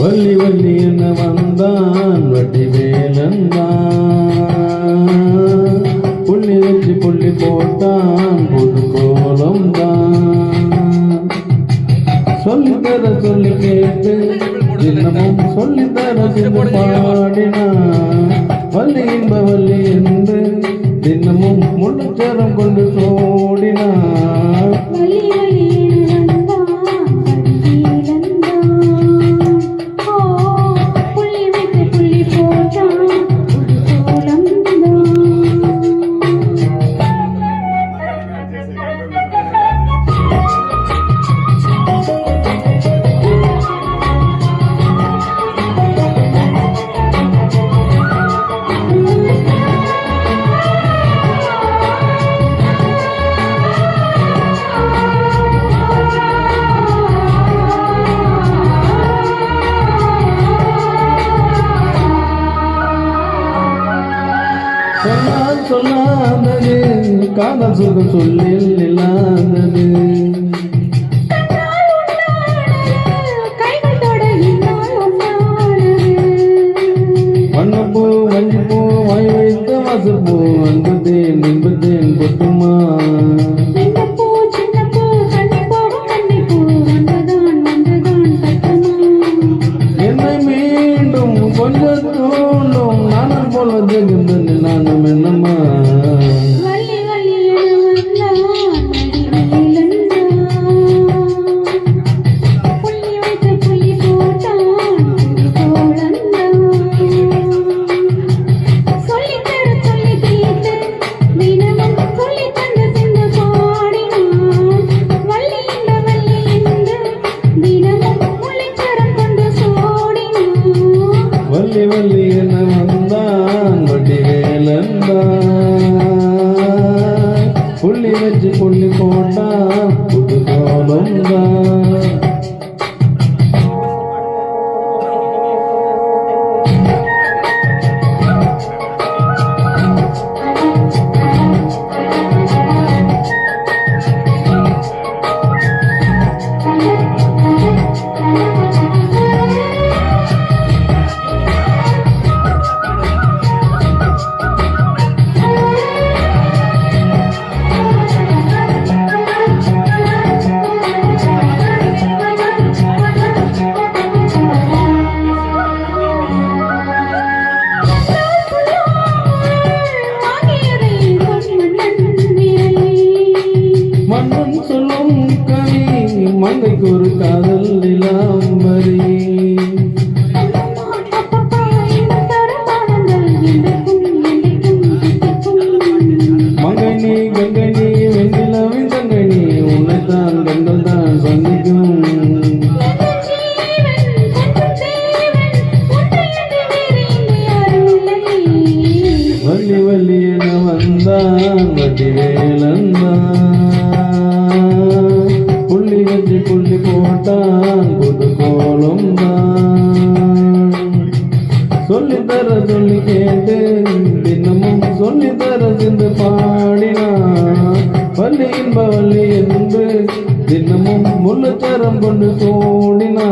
வள்ளி வள்ளி என்ன வந்தான் வட்டி வேலந்தான், புள்ளி வச்சு புள்ளி போட்டான் புது கோலம் தான். சொல்லித்தர சொல்லி கேட்டு தினமும் சொல்லித்தர சிந்து பாடினான். வள்ளி இன்ப வள்ளி என்று தினமும் முள்ளுச்சரம் கொண்டு சோடினான். சொல்லான் சொல்லாதது காதல் சுகம் சொல்லில் இல்லாதது. வண்ணப்பூ வஞ்சிப்பூ வாய் வைத்த வாசப்பூ அன்புதேன் இன்புதேன் கொட்டுமா. என்னை மீண்டும் கொஞ்சம் தூண்டும் நானும் போல ஜெகந்தன் நானும் என்னம்மா. வள்ளி வள்ளி என்ன வந்தான் வட்டி வேலந்தான், புள்ளி வச்சு புள்ளி போட்டான் புது கோலம் தான். மன்னன் சொல்லும் கவி மங்கைக்கு ஒரு காதல் நிலாம்பரி. மங்கை நீ கங்கை நீ வெண்ணிலாவின் தங்கை நீ உன்னைத்தான் கண்கள் தான் சந்திக்கும். வள்ளி வள்ளி என வந்தான் வட்டி வேலந்தான், புள்ளி வச்சு புள்ளி போட்டான் புது கோலம் தான். சொல்லித்தர சொல்லி கேட்டு தினமும் சொல்லித்தர சிந்து பாடினான். வள்ளி இன்ப வள்ளி என்று தினமும் முள்ளுச்சரம் கொண்டு சோடினான்.